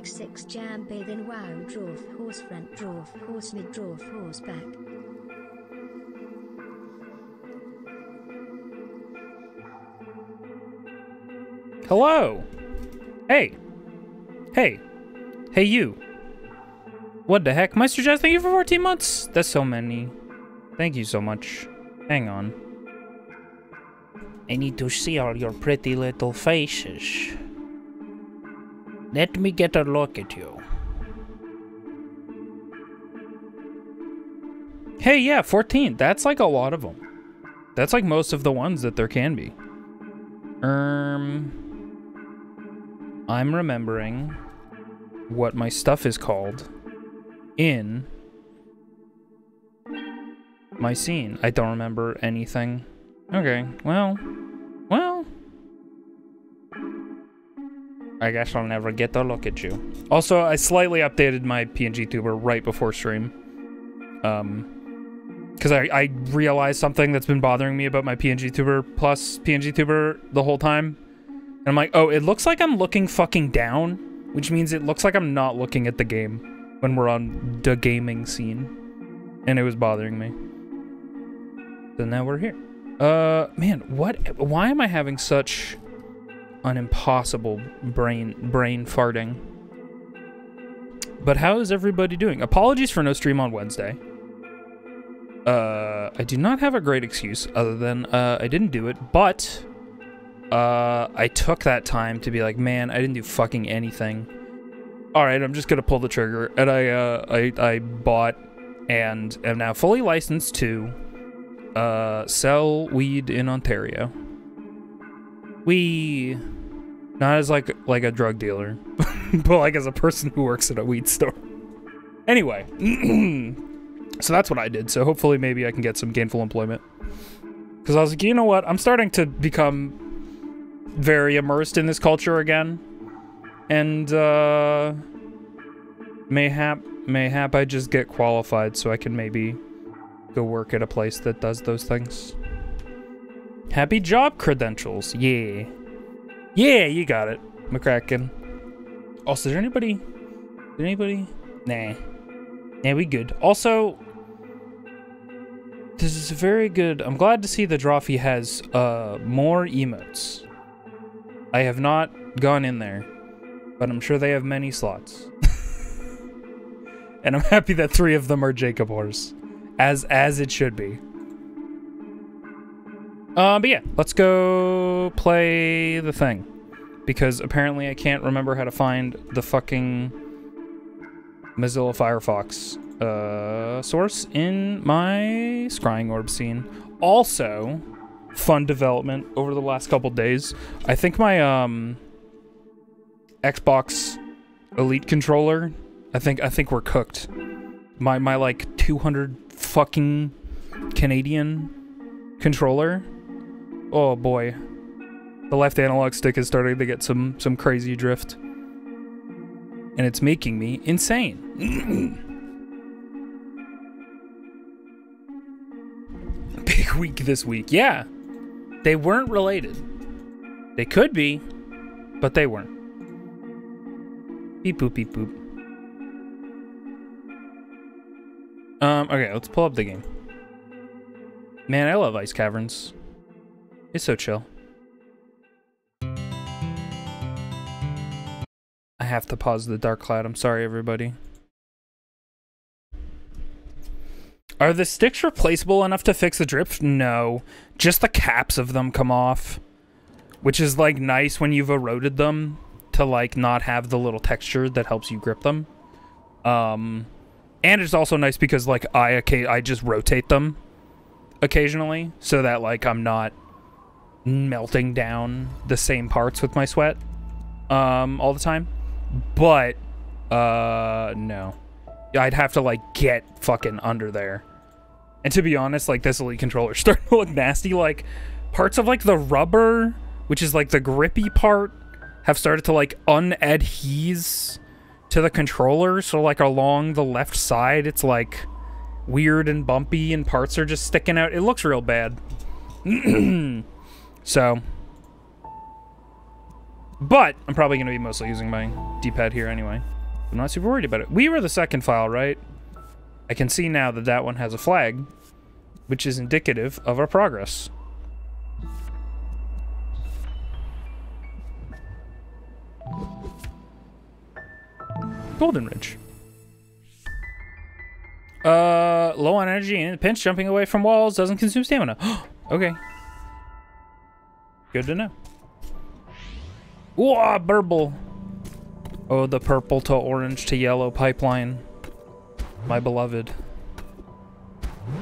X6 jam bathe in wow dwarf horse front dwarf horse mid dwarf horse back. Hello. Hey. Hey. Hey you. What the heck? Meister Jazz, thank you for 14 months. That's so many. Thank you so much. Hang on. I need to see all your pretty little faces. Let me get a look at you. Hey, yeah, 14. That's like a lot of them. That's like most of the ones that there can be. I'm remembering what my stuff is called in my scene. I don't remember anything. Okay, well, I guess I'll never get to look at you. Also, I slightly updated my PNG tuber right before stream. Because I realized something that's been bothering me about my PNG tuber plus PNG tuber the whole time. And I'm like, oh, it looks like I'm looking fucking down, which means it looks like I'm not looking at the game when we're on the gaming scene. And it was bothering me. So now we're here. Man, why am I having such an impossible brain farting? But how is everybody doing? Apologies for no stream on Wednesday. I do not have a great excuse other than, I didn't do it, but, I took that time to be like, man, I didn't do fucking anything. Alright, I'm just gonna pull the trigger, and I bought and am now fully licensed to, sell weed in Ontario. Not as like a drug dealer, but like as a person who works at a weed store. Anyway, so that's what I did. So hopefully maybe I can get some gainful employment. Because I was like, you know what? I'm starting to become very immersed in this culture again. And mayhap I just get qualified so I can maybe go work at a place that does those things. Happy job credentials. Yeah. Yeah, you got it, McCracken. Also, is there anybody? Nah. Yeah, we good. Also, this is very good. I'm glad to see the Drawfee has more emotes. I have not gone in there, but I'm sure they have many slots. And I'm happy that 3 of them are Jacob Horse. As it should be. But yeah, let's go play the thing. Because apparently I can't remember how to find the fucking Mozilla Firefox source in my scrying orb scene. Also, fun development over the last couple days. I think my Xbox Elite controller, I think we're cooked. My like 200 fucking Canadian controller. Oh boy. The left analog stick is starting to get some crazy drift. And it's making me insane. Big week this week. Yeah. They weren't related. They could be, but they weren't. Beep boop beep boop. Okay, let's pull up the game. Man, I love Ice Caverns. It's so chill. I have to pause the Dark Cloud. I'm sorry, everybody. Are the sticks replaceable enough to fix the drift? No. Just the caps of them come off. Which is, like, nice when you've eroded them to, like, not have the little texture that helps you grip them. And it's also nice because, like, I just rotate them occasionally so that, like, I'm not melting down the same parts with my sweat all the time. But no, I'd have to like get fucking under there. And to be honest, like this Elite controller's starting to look nasty. Like parts of like the rubber, which is like the grippy part, have started to like unadhese to the controller. So like along the left side, it's like weird and bumpy and parts are just sticking out. It looks real bad. So, But I'm probably going to be mostly using my D-pad here anyway. I'm not super worried about it. We were the second file, right? I can see now that that one has a flag, which is indicative of our progress. Golden Ridge. Low on energy and in a pinch, jumping away from walls doesn't consume stamina. Okay. Good to know. Whoa, burble. Oh, the purple to orange to yellow pipeline. My beloved.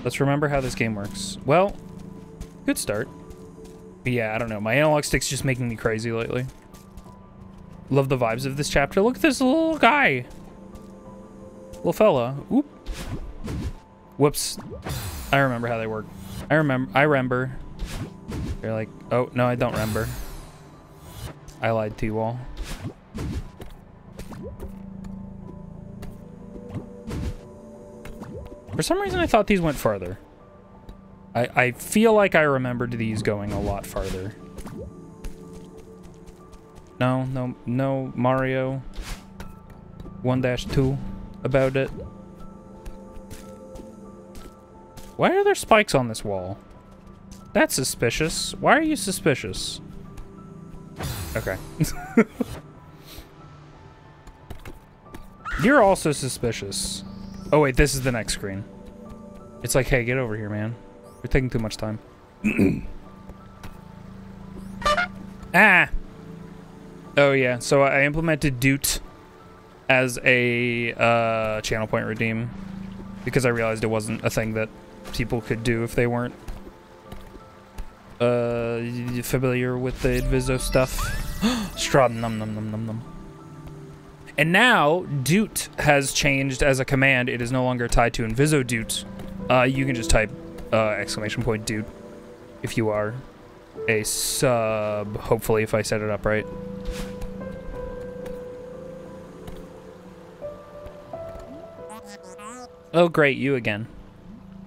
Let's remember how this game works. Well, good start. But yeah, I don't know. My analog stick's just making me crazy lately. Love the vibes of this chapter. Look at this little guy. Little fella. Oop. Whoops. I remember how they work. I remember. They're like, oh, no, I don't remember. I lied to you all. For some reason, I thought these went farther. I feel like I remembered these going a lot farther. No, Mario 1-2 about it. Why are there spikes on this wall? That's suspicious. Why are you suspicious? Okay. You're also suspicious. Oh wait, this is the next screen. It's like, hey, get over here, man. You're taking too much time. Ah! Oh yeah, so I implemented Doot as a channel point redeem because I realized it wasn't a thing that people could do if they weren't familiar with the Inviso stuff. Strahd, num num num num num. And now Doot has changed as a command. It is no longer tied to Inviso Doot. You can just type exclamation point Doot if you are a sub. Hopefully, if I set it up right. Oh, great, you again.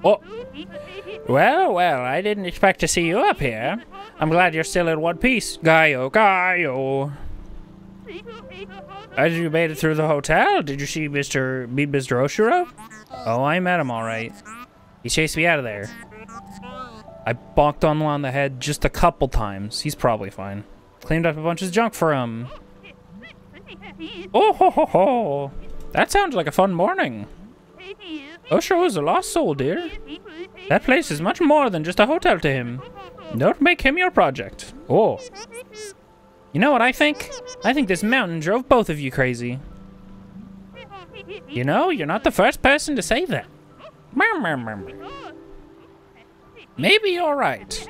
Oh. Well, I didn't expect to see you up here. I'm glad you're still in one piece. Gaio. As you made it through the hotel, did you see Mr. Oshiro? Oh, I met him all right. He chased me out of there. I bonked on the head just a couple times. He's probably fine. Cleaned up a bunch of junk for him. Oh ho ho ho. That sounds like a fun morning. Oshiro is a lost soul, dear. That place is much more than just a hotel to him. Don't make him your project. Oh. You know what I think? I think this mountain drove both of you crazy. You know, you're not the first person to say that. Maybe you're right.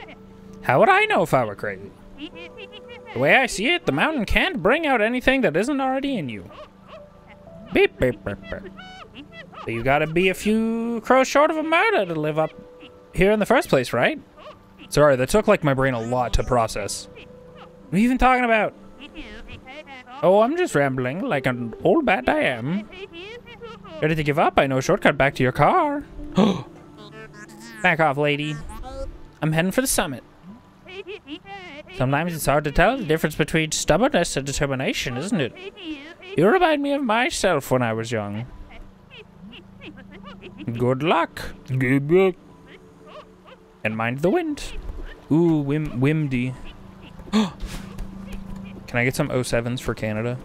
How would I know if I were crazy? The way I see it, the mountain can't bring out anything that isn't already in you. Beep, beep, beep, beep. So you gotta be a few crows short of a murder to live up here in the first place, right? Sorry, that took like my brain a lot to process. What are you even talking about? Oh, I'm just rambling like an old bat I am. Ready to give up? I know a shortcut back to your car. Back off, lady. I'm heading for the summit. Sometimes it's hard to tell the difference between stubbornness and determination, isn't it? You remind me of myself when I was young. Good luck. Good luck. And mind the wind. Ooh, Wimdy. Can I get some 07s for Canada?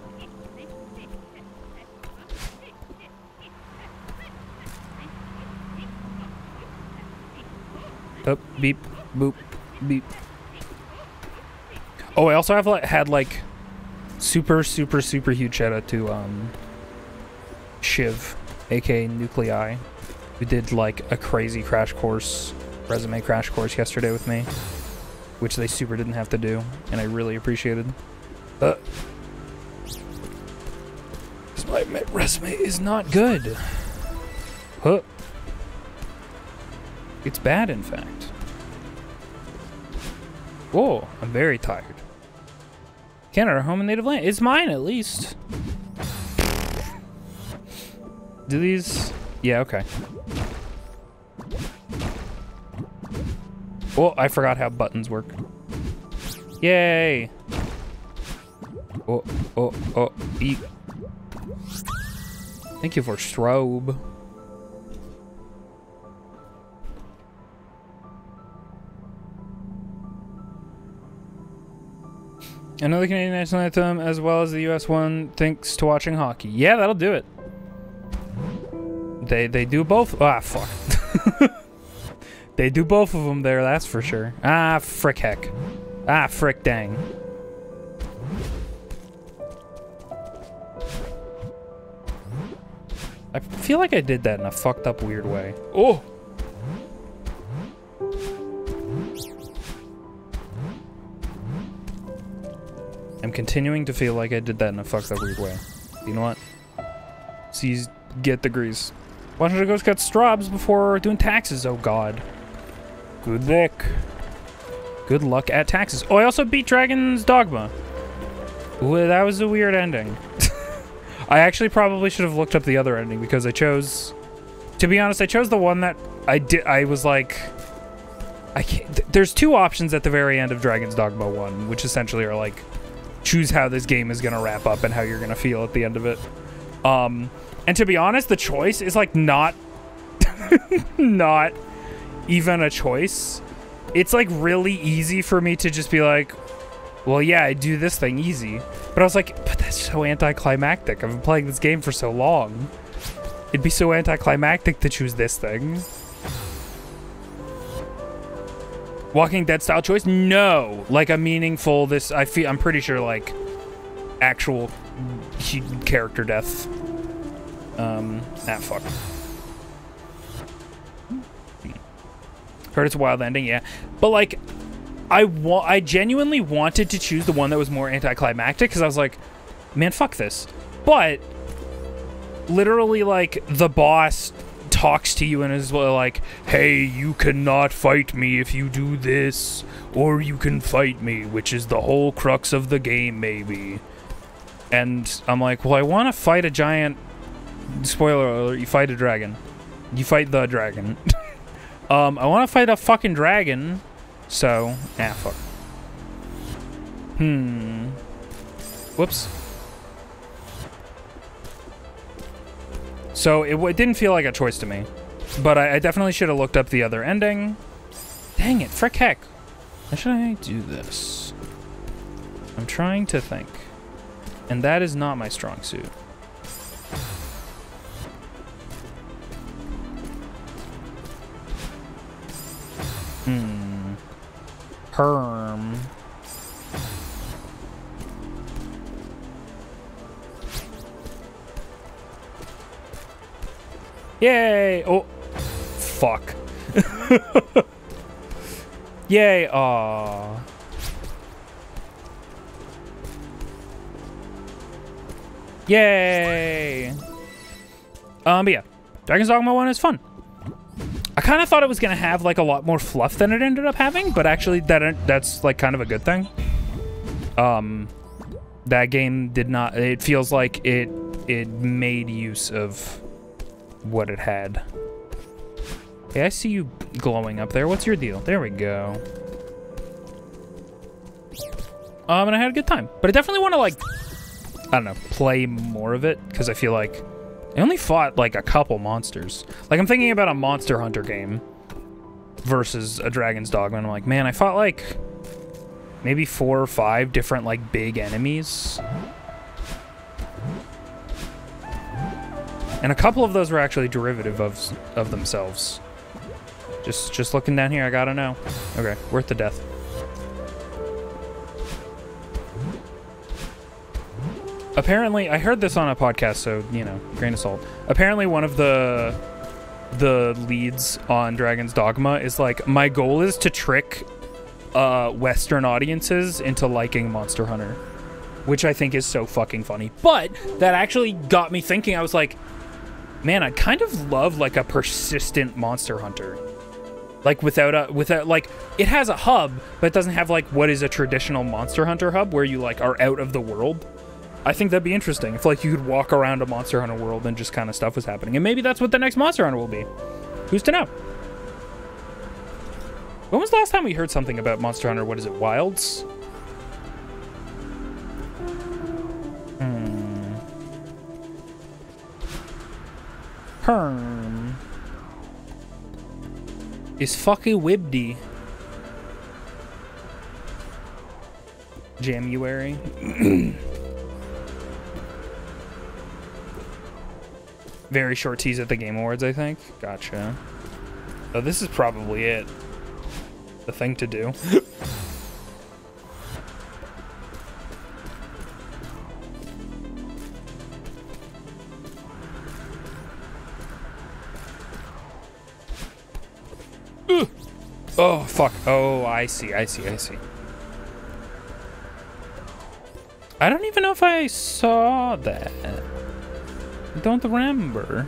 Oh, beep, boop, beep. Oh, I also have had like super huge shout out to Shiv, aka Nuclei, who did like a crazy resume crash course yesterday with me, which they super didn't have to do, and I really appreciated. Because my resume is not good. Huh. It's bad, in fact. Whoa, I'm very tired. Canada, home and native land. It's mine, at least. Do these... Yeah, okay. Oh, I forgot how buttons work. Yay! Oh, oh, oh, eat. Thank you for strobe. Another Canadian national anthem, as well as the U.S. one, thanks to watching hockey. Yeah, that'll do it. They do both. Ah, fuck. They do both of them there, that's for sure. Ah, frick heck. Ah, frick dang. I feel like I did that in a fucked up weird way. Oh! I'm continuing to feel like I did that in a fucked up weird way. You know what? C's get the grease. Why don't I go cut straws before doing taxes? Oh god. Good luck. Good luck at taxes. Oh, I also beat Dragon's Dogma. Ooh, that was a weird ending. I actually probably should have looked up the other ending because I chose... To be honest, I chose the one that I was like... I can't... There's two options at the very end of Dragon's Dogma 1, which essentially are like... Choose how this game is going to wrap up and how you're going to feel at the end of it. And to be honest, the choice is like not... not even a choice. It's like really easy for me to just be like, well, yeah, I do this thing easy. But I was like, but that's so anticlimactic. I've been playing this game for so long. It'd be so anticlimactic to choose this thing. Walking Dead style choice? No. Like a meaningful I'm pretty sure like actual character death. Fuck. Heard it's a wild ending, yeah. But like I genuinely wanted to choose the one that was more anticlimactic because I was like, man, fuck this. But literally like the boss talks to you and is like, hey, you cannot fight me if you do this, or you can fight me, which is the whole crux of the game, maybe. And I'm like, well, I want to fight a giant... Spoiler alert, you fight a dragon. You fight the dragon. I want to fight a fucking dragon, so... fuck. Whoops. So it didn't feel like a choice to me. But I definitely should have looked up the other ending. Dang it, frick heck. How should I do this? I'm trying to think. And that is not my strong suit. Perm. Yay! Oh, fuck. Yay! Aww. Yay! But yeah, Dragon's Dogma 1 is fun. I kind of thought it was gonna have like a lot more fluff than it ended up having, but actually that's like kind of a good thing. That game did not. It feels like it made use of what it had. Hey, I see you glowing up there. What's your deal? There we go. And I had a good time, but I definitely want to like, I don't know, play more of it because I feel like I only fought like a couple monsters. Like I'm thinking about a Monster Hunter game versus a Dragon's Dogma, and I'm like, man, I fought like maybe 4 or 5 different like big enemies. And a couple of those were actually derivative of themselves. Just looking down here, I gotta know. Okay, worth the death. Apparently, I heard this on a podcast, so, you know, grain of salt. Apparently one of the leads on Dragon's Dogma is like, my goal is to trick Western audiences into liking Monster Hunter. Which I think is so fucking funny. But that actually got me thinking. I was like, man, I'd kind of love like a persistent Monster Hunter. Like without like, it has a hub, but it doesn't have like what is a traditional Monster Hunter hub where you like are out of the world. I think that'd be interesting if like you could walk around a Monster Hunter world and just kind of stuff was happening. And maybe that's what the next Monster Hunter will be. Who's to know? When was the last time we heard something about Monster Hunter? What is it, Wilds? perm. Is fucking Wibdy. January. Very short tease at the Game Awards, I think. Gotcha. Oh, this is probably it. The thing to do. Oh, fuck. Oh, I see. I don't even know if I saw that. I don't remember.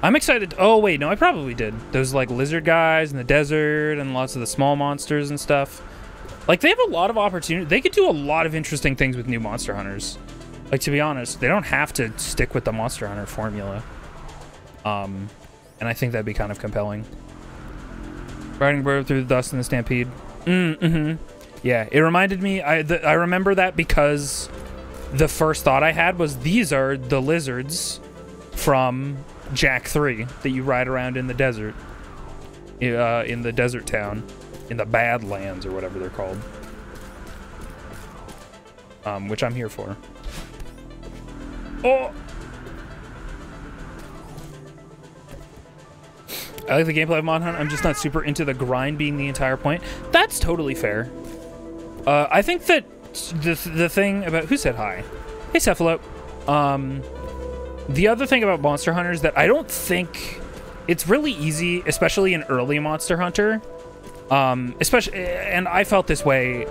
I'm excited. Oh, wait. No, I probably did. Those, like, lizard guys in the desert and lots of the small monsters and stuff. Like, they have a lot of opportunity. They could do a lot of interesting things with new Monster Hunters. Like, to be honest, they don't have to stick with the Monster Hunter formula. And I think that'd be kind of compelling. Riding bird through the dust in the stampede. Yeah, it reminded me. I remember that because the first thought I had was these are the lizards from Jack 3 that you ride around in the desert, in the desert town, in the Badlands or whatever they're called. Which I'm here for. Oh. I like the gameplay of Mon Hunt. I'm just not super into the grind being the entire point. That's totally fair. I think that the thing about... Who said hi? Hey, Cephalope. The other thing about Monster Hunter is that I don't think... It's really easy, especially in early Monster Hunter. And I felt this way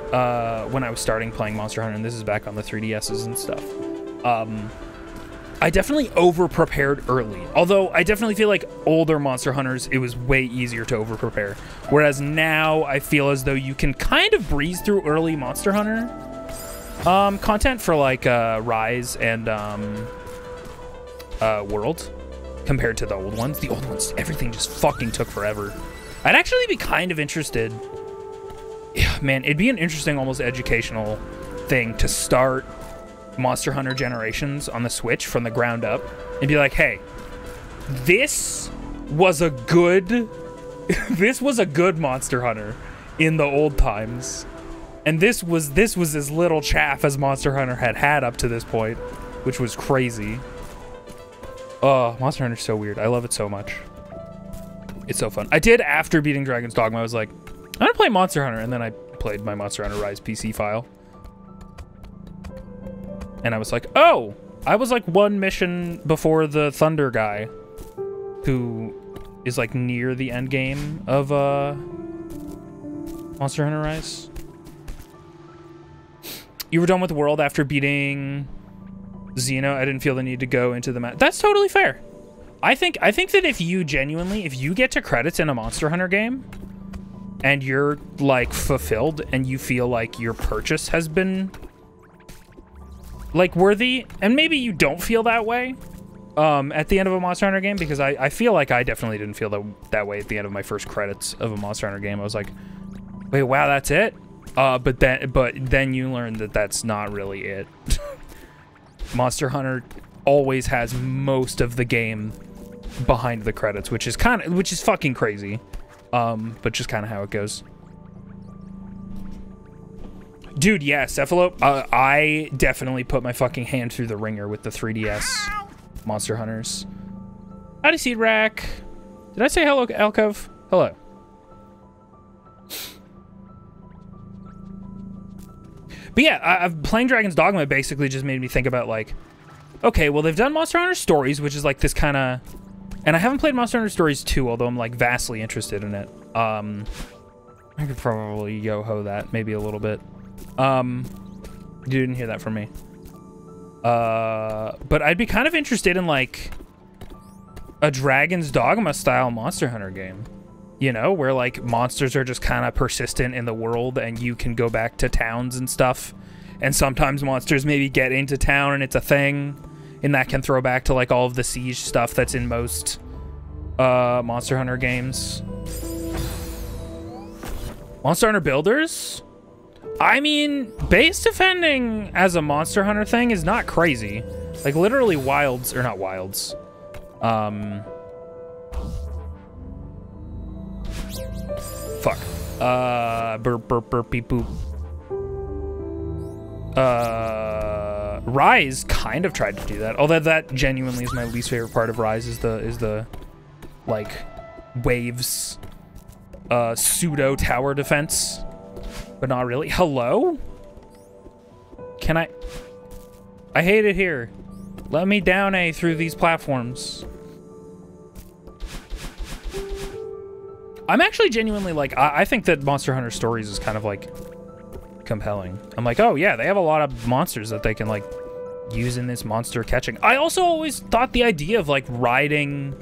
when I was starting playing Monster Hunter, and this is back on the 3DSs and stuff. I definitely over-prepared early. Although, I definitely feel like older Monster Hunters, it was way easier to over-prepare. Whereas now, I feel as though you can kind of breeze through early Monster Hunter content for, like, Rise and World compared to the old ones. The old ones, everything just fucking took forever. I'd actually be kind of interested... Yeah, man, it'd be an interesting, almost educational thing to start Monster Hunter Generations on the Switch from the ground up and be like, hey, this was a good Monster Hunter in the old times, and this was as little chaff as Monster Hunter had up to this point, which was crazy. Oh, Monster Hunter's so weird. I love it so much. It's so fun. I did, after beating Dragon's Dogma, I was like, I'm gonna play Monster Hunter, and then I played my Monster Hunter Rise PC file. And I was like, oh, I was like one mission before the Thunder guy, who is like near the end game of Monster Hunter Rise. You were done with the world after beating Xeno. I didn't feel the need to go into the map. That's totally fair. I think that if you get to credits in a Monster Hunter game and you're like fulfilled and you feel like your purchase has been like worthy, and maybe you don't feel that way at the end of a Monster Hunter game, because I feel like I definitely didn't feel that way at the end of my first credits of a Monster Hunter game. I was like, wait, wow, that's it? But then you learn that that's not really it. Monster Hunter always has most of the game behind the credits, which is fucking crazy. But just kind of how it goes. Dude, yeah, Cephalope, I definitely put my fucking hand through the ringer with the 3DS Monster Hunters. Howdy, Seed Rack. Did I say hello, Alcove? Hello. But yeah, playing Dragon's Dogma basically just made me think about, like, okay, well, they've done Monster Hunter Stories, which is like this kind of... And I haven't played Monster Hunter Stories 2, although I'm, like, vastly interested in it. I could probably yo-ho that, maybe a little bit. You didn't hear that from me. But I'd be kind of interested in, like, a Dragon's Dogma style Monster Hunter game. You know, where, like, monsters are just kind of persistent in the world and you can go back to towns and stuff. And sometimes monsters maybe get into town and it's a thing. And that can throw back to, like, all of the siege stuff that's in most Monster Hunter games. Monster Hunter Builders? I mean, base defending as a Monster Hunter thing is not crazy. Like, literally wilds, or not wilds. Fuck. Burp, burp, burp, beep, boop. Rise kind of tried to do that. Although that genuinely is my least favorite part of Rise, is the like, waves, pseudo tower defense. But not really. Hello? Can I hate it here. Let me down through these platforms. I'm actually genuinely like, I think that Monster Hunter Stories is kind of like compelling. I'm like, oh yeah, they have a lot of monsters that they can like use in this monster catching. I also always thought the idea of like riding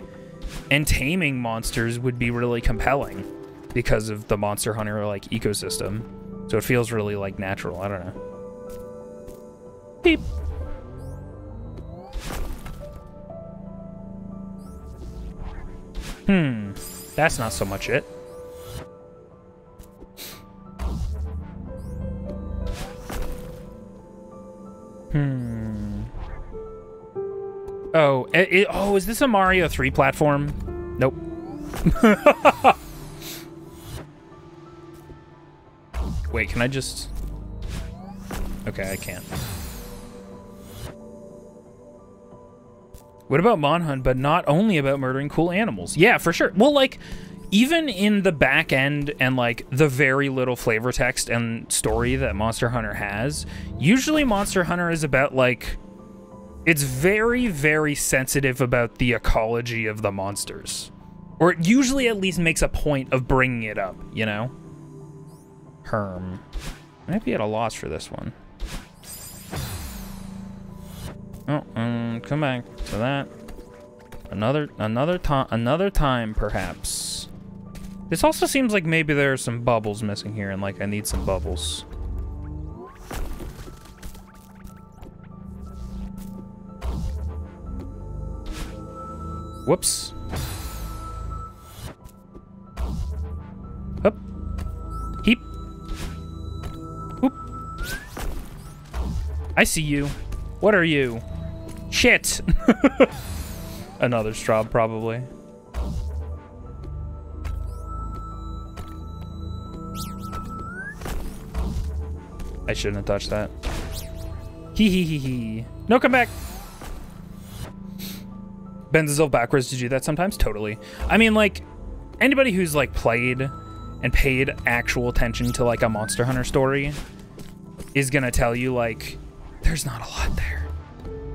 and taming monsters would be really compelling because of the Monster Hunter like ecosystem. So it feels really like natural. I don't know. Beep. That's not so much it. Oh, oh, is this a Mario 3 platform? Nope. Wait, can I just... Okay, I can't. What about Monhunt, but not only about murdering cool animals? Yeah, for sure. Well, like, even in the back end and, like, the very little flavor text and story that Monster Hunter has, usually Monster Hunter is about, like... It's very, very sensitive about the ecology of the monsters. Or it usually at least makes a point of bringing it up, you know? Herm. I might be at a loss for this one. Oh, come back to that. Another time, perhaps. This also seems like maybe there are some bubbles missing here, and like I need some bubbles. Whoops. Up. Heap. Whoop. I see you. What are you? Shit. Another straw, probably. I shouldn't have touched that. Hee hee hee hee. No, come back. Bends himself backwards to do that sometimes? Totally. I mean, like, anybody who's, like, played and paid actual attention to, like, a Monster Hunter story is gonna tell you, like, there's not a lot there.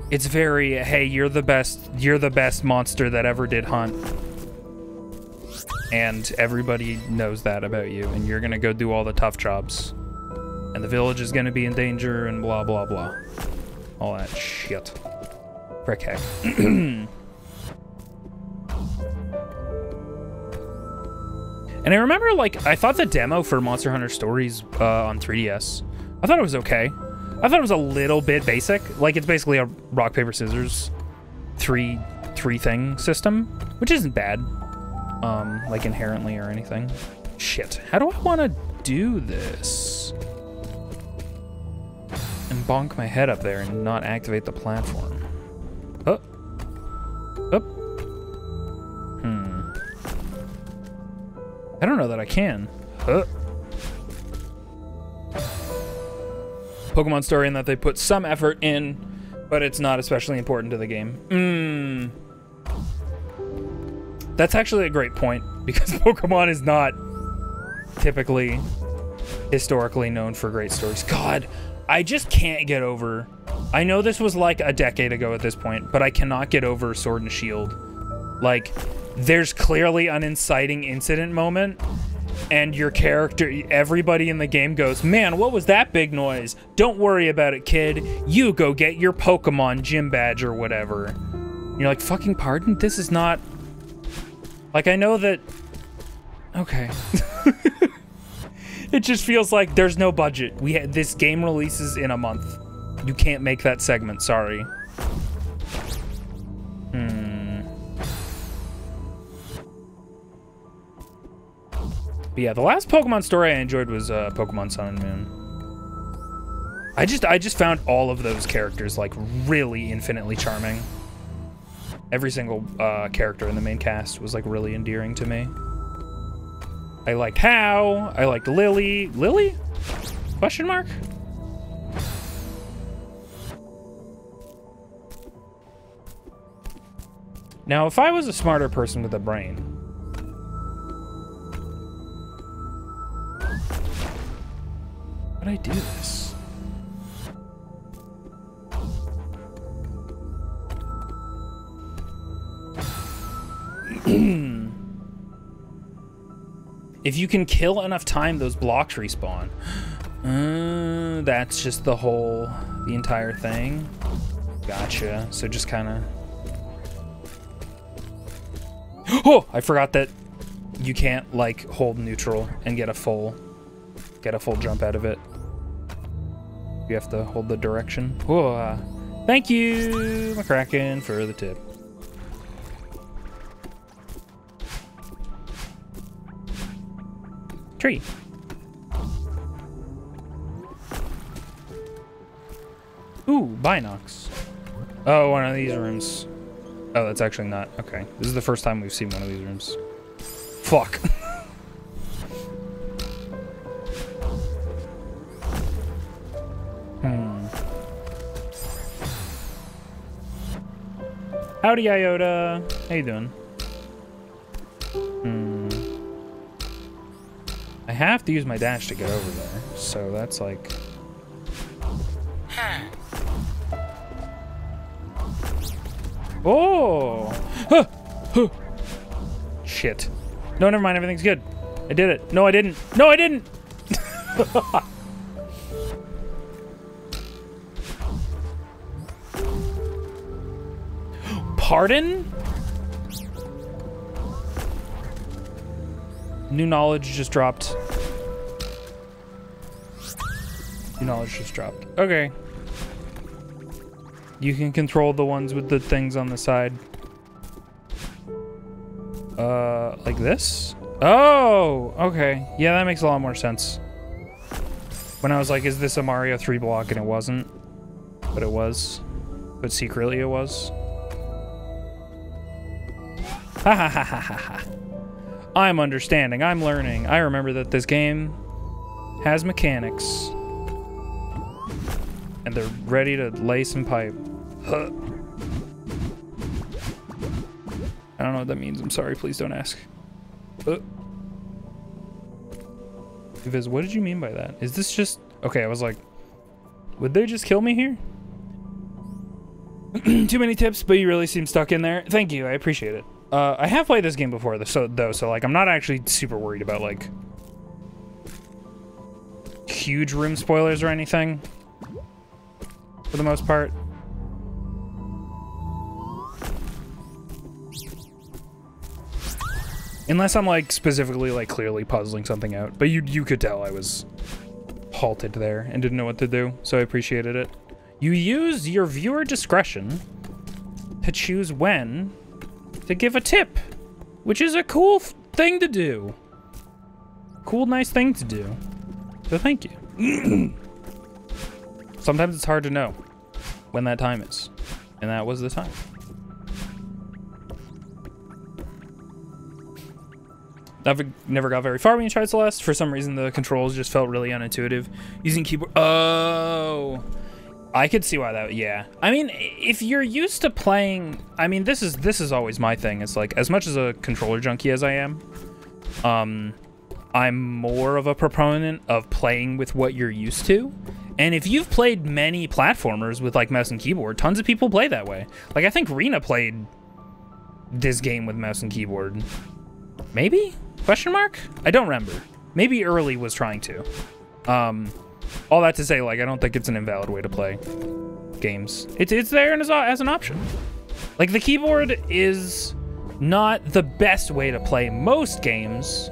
It's very, hey, you're the best monster that ever did hunt. And everybody knows that about you, and you're gonna go do all the tough jobs. And the village is gonna be in danger, and blah, blah, blah. All that shit. Frick heck. And I remember, like, I thought the demo for Monster Hunter Stories on 3DS, I thought it was okay. I thought it was a little bit basic. Like, it's basically a rock, paper, scissors three thing system, which isn't bad, like, inherently or anything. Shit. How do I want to do this? And bonk my head up there and not activate the platform. Oh. Oh. I don't know that I can. Pokemon story in that they put some effort in, but it's not especially important to the game. That's actually a great point, because Pokemon is not typically historically known for great stories. God, I just can't get over... I know this was like a decade ago at this point, but I cannot get over Sword and Shield. Like... There's clearly an inciting incident moment, and your character, everybody in the game goes, man, what was that big noise? Don't worry about it, kid. You go get your Pokemon gym badge or whatever. And you're like, fucking pardon? This is not... Like, I know that... Okay. It just feels like there's no budget. This game releases in a month. You can't make that segment, sorry. But yeah, the last Pokemon story I enjoyed was Pokemon Sun and Moon. I just found all of those characters like really infinitely charming. Every single character in the main cast was like really endearing to me. I liked Hao. I liked Lily. Lily? Question mark? Now, if I was a smarter person with a brain, how'd I do this? If you can kill enough time, those blocks respawn. That's just the entire thing. Gotcha. So just kind of... Oh, I forgot that you can't like hold neutral and get a full jump out of it. You have to hold the direction. Whoa. Thank you, McCracken, for the tip. Tree. Ooh, Binox. Oh, one of these rooms. Oh, that's actually not. Okay. This is the first time we've seen one of these rooms. Fuck. Howdy, Iota. How you doing? I have to use my dash to get over there, so that's like... Oh! Huh. Huh. Shit. No, never mind. Everything's good. I did it. No, I didn't. No, I didn't! Pardon? New knowledge just dropped. New knowledge just dropped. Okay. You can control the ones with the things on the side. Like this? Oh, okay. Yeah, that makes a lot more sense. When I was like, is this a Mario 3 block? And it wasn't. But it was. But secretly it was. Ha ha ha ha ha ha. I'm understanding. I'm learning. I remember that this game has mechanics. And they're ready to lay some pipe. Huh. I don't know what that means. I'm sorry. Please don't ask. Viz, what did you mean by that? Is this just... Okay, I was like... Would they just kill me here? Too many tips, but you really seem stuck in there. Thank you. I appreciate it. I have played this game before, so like, I'm not actually super worried about, like... huge room spoilers or anything. For the most part. Unless I'm like specifically like clearly puzzling something out. But you could tell I was halted there and didn't know what to do, so I appreciated it. You use your viewer discretion to choose when to give a tip, which is a cool thing to do. Cool, nice thing to do. So thank you. Sometimes it's hard to know when that time is, and that was the time. I've never got very far when you tried Celeste. For some reason, the controls just felt really unintuitive. Using keyboard... Oh! I could see why that... Yeah. I mean, if you're used to playing... I mean, this is always my thing. It's like, as much as a controller junkie as I am, I'm more of a proponent of playing with what you're used to. And if you've played many platformers with, like, mouse and keyboard, tons of people play that way. Like, I think Rena played this game with mouse and keyboard. Maybe? Question mark? I don't remember. Maybe Early was trying to. All that to say, like, I don't think it's an invalid way to play games. It's there as an option. Like, the keyboard is not the best way to play most games,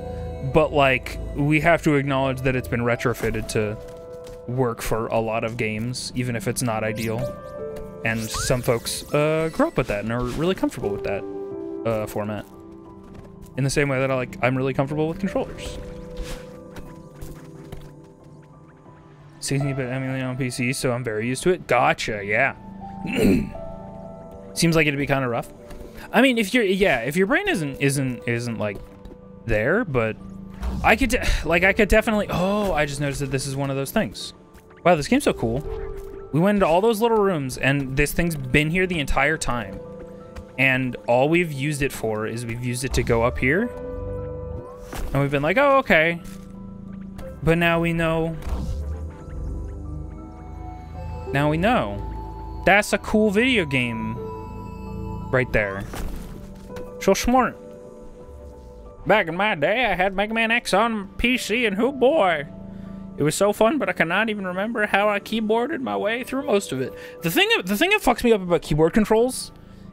but, like, we have to acknowledge that it's been retrofitted to work for a lot of games, even if it's not ideal. And some folks grew up with that and are really comfortable with that format. In the same way that I'm really comfortable with controllers. 16-bit emulating on PC, so I'm very used to it. Gotcha, yeah. Seems like it'd be kind of rough. I mean, if your brain isn't like there, but I could definitely. Oh, I just noticed that this is one of those things. Wow, this game's so cool. We went into all those little rooms, and this thing's been here the entire time. And all we've used it for is we've used it to go up here. And we've been like, oh, okay. But now we know. Now we know. That's a cool video game right there. So smart. Back in my day, I had Mega Man X on PC, and oh boy. It was so fun, but I cannot even remember how I keyboarded my way through most of it. The thing that fucks me up about keyboard controls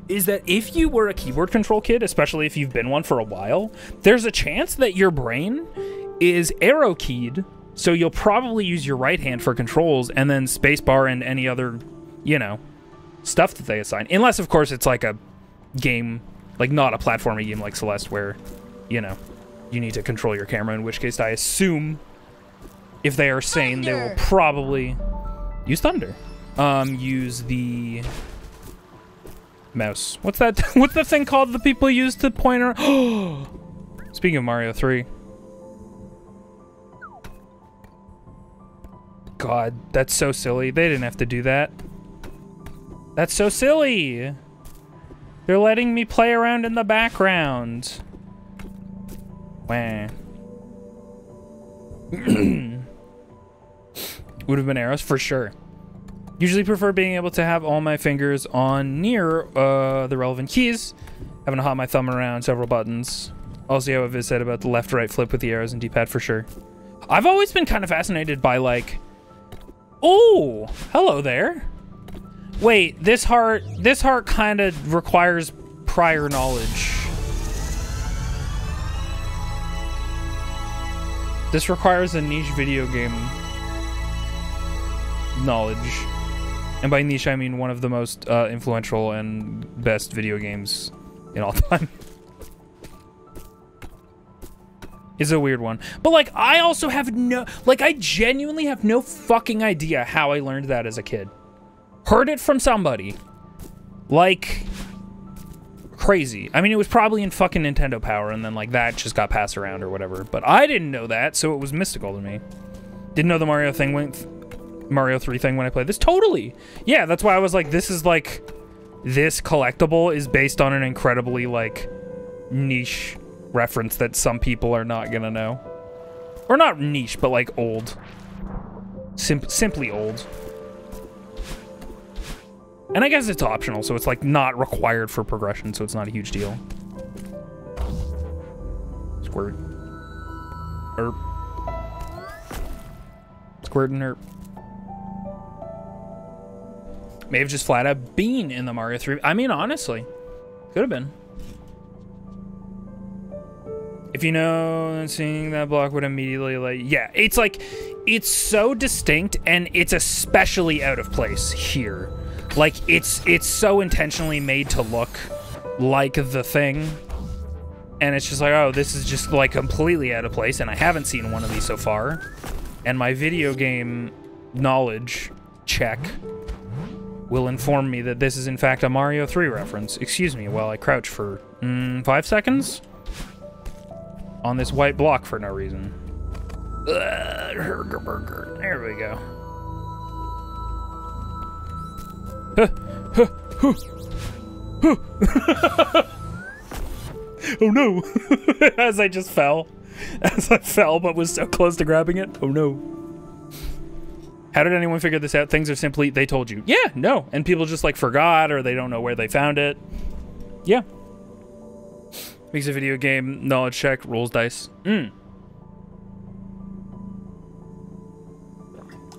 is that if you were a keyboard control kid, especially if you've been one for a while, there's a chance that your brain is arrow keyed, so you'll probably use your right hand for controls and then spacebar and any other, you know, stuff that they assign. Unless, of course, it's like a game, like not a platforming game like Celeste where, you know, you need to control your camera, in which case I assume if they are sane, they will probably use thunder. Use the mouse. What's that? What's the thing called the people use to point around? Speaking of Mario 3. God, that's so silly. They didn't have to do that. That's so silly. They're letting me play around in the background. Wah. Would have been arrows for sure. Usually prefer being able to have all my fingers on near the relevant keys. Having to hop my thumb around several buttons. Also, yeah, what Viz said about the left-right flip with the arrows and D-pad for sure. I've always been kind of fascinated by like, oh, hello there. Wait, this heart kind of requires prior knowledge. This requires a niche video game knowledge. And by niche, I mean one of the most influential and best video games in all time. It's a weird one. But, like, I also have no... Like, I genuinely have no fucking idea how I learned that as a kid. Heard it from somebody. Like... Crazy. I mean, it was probably in fucking Nintendo Power, and then, like, that just got passed around or whatever. But I didn't know that, so it was mystical to me. Didn't know the Mario 3 thing when I played this. Totally. Yeah, that's why I was like, this is, like... This collectible is based on an incredibly, like, niche reference that some people are not gonna know. Or not niche, but, like, old. Simply old. And I guess it's optional, so it's, like, not required for progression, so it's not a huge deal. Squirt. Erp. Squirt and erp. May have just flat out been in the Mario 3. I mean, honestly. Could have been. If you know, seeing that block would immediately, like... Yeah, it's like... It's so distinct, and it's especially out of place here. Like, it's so intentionally made to look like the thing. And it's just like, oh, this is just, like, completely out of place, and I haven't seen one of these so far. And my video game knowledge check will inform me that this is, in fact, a Mario 3 reference. Excuse me while I crouch for, 5 seconds? On this white block for no reason. There we go. Oh no! As I just fell. As I fell, but was so close to grabbing it. Oh no. How did anyone figure this out? Things are simply, they told you. Yeah, no. And people just like forgot, or they don't know where they found it. Yeah. Makes a video game knowledge check, rolls dice.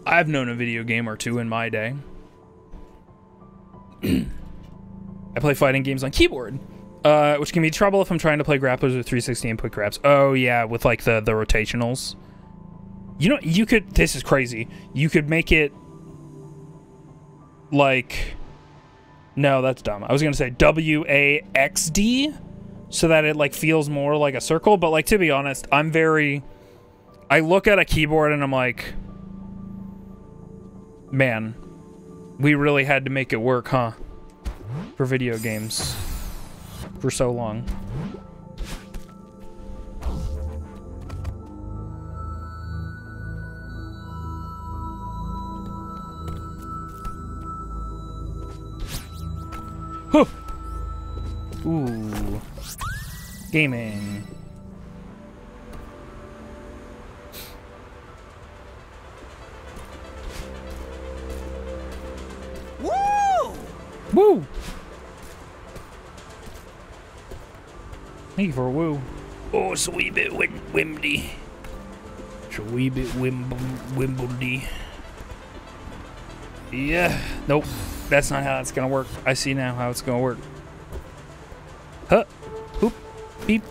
I've known a video game or two in my day. I play fighting games on keyboard, which can be trouble if I'm trying to play grapplers with 360 input grabs. Oh yeah, with like the rotationals. You know, you could, this is crazy. You could make it like, no, that's dumb. I was gonna say WAXD so that it like feels more like a circle, but like, to be honest, I look at a keyboard and I'm like, Man, we really had to make it work, huh? For video games. For so long. Huh. Ooh. Gaming. Woo! Woo! Thank you for a woo. Oh, it's a wee bit wimbledy. It's a wee bit wimbledy. Yeah. Nope. That's not how that's gonna work. I see now how it's gonna work. Huh. Hoop. Beep.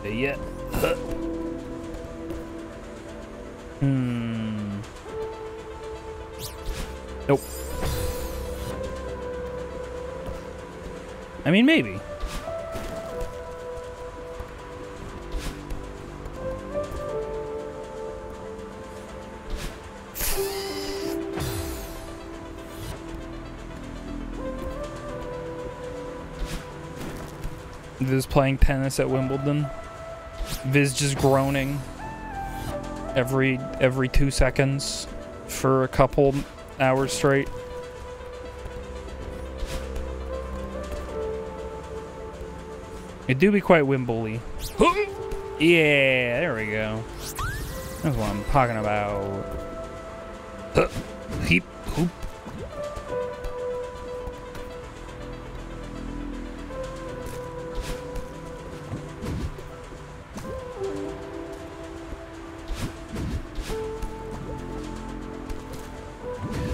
Yeah. Huh. Nope. I mean, maybe. Viz playing tennis at Wimbledon. Viz just groaning every 2 seconds for a couple hours straight. It do be quite Wimbly. Yeah, there we go. That's what I'm talking about. Heap, hoop.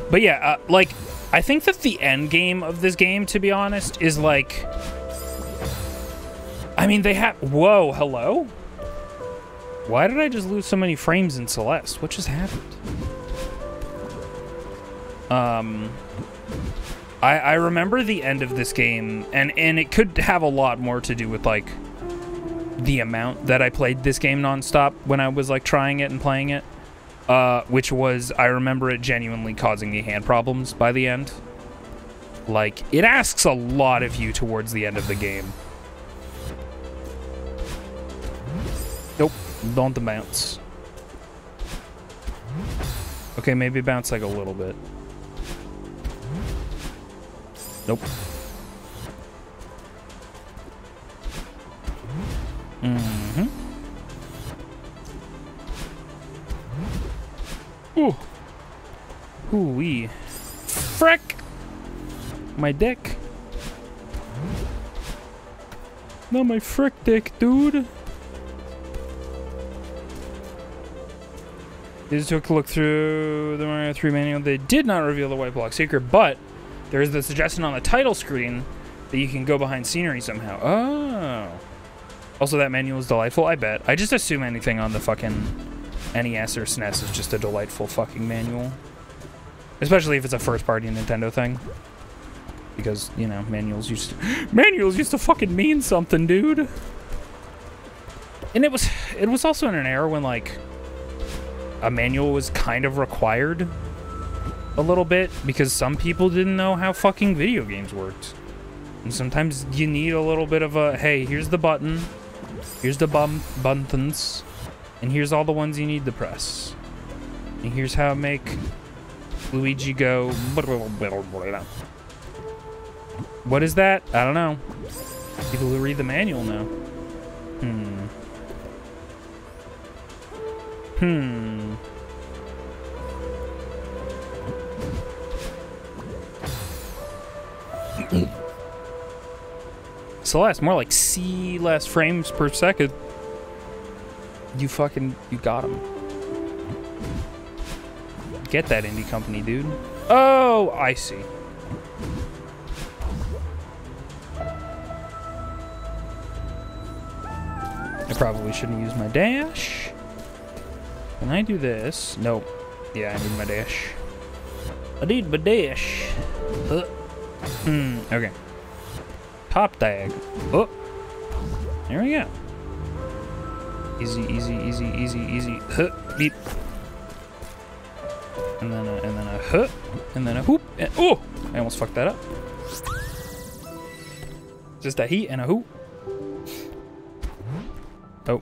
But yeah, like, I think that the end game of this game, to be honest, is like... I mean, they have... Whoa, hello? Why did I just lose so many frames in Celeste? What just happened? I remember the end of this game, and it could have a lot more to do with, like, the amount that I played this game nonstop when I was, like, trying it and playing it. Which was, I remember it genuinely causing me hand problems by the end. Like, it asks a lot of you towards the end of the game. Nope, don't bounce. Okay, maybe bounce like a little bit. Nope. Mm-hmm. Ooh. Ooh-wee. Frick! My dick. Not my frick dick, dude. These took a look through the Mario 3 manual. They did not reveal the white block secret, but there is the suggestion on the title screen that you can go behind scenery somehow. Oh. Also, that manual is delightful, I bet. I just assume anything on the fucking NES or SNES is just a delightful fucking manual. Especially if it's a first-party Nintendo thing. Because, you know, manuals used to fucking mean something, dude. And it was also in an era when, like, a manual was kind of required a little bit, because some people didn't know how fucking video games worked. And sometimes you need a little bit of a, hey, here's the button, here's the buttons, and here's all the ones you need to press. And here's how to make Luigi go. What is that? I don't know. People who read the manual know. Celeste, more like C less frames per second. You got him. Get that indie company, dude. Oh, I see. I probably shouldn't use my dash. Can I do this? Nope. Yeah, I need my dash. I need my dash. Okay. Top tag. Oh. There we go. Easy, easy, easy, easy, easy. Beep. and then a huh, and then a whoop. And, oh, I almost fucked that up. Just a he and a who. Oh.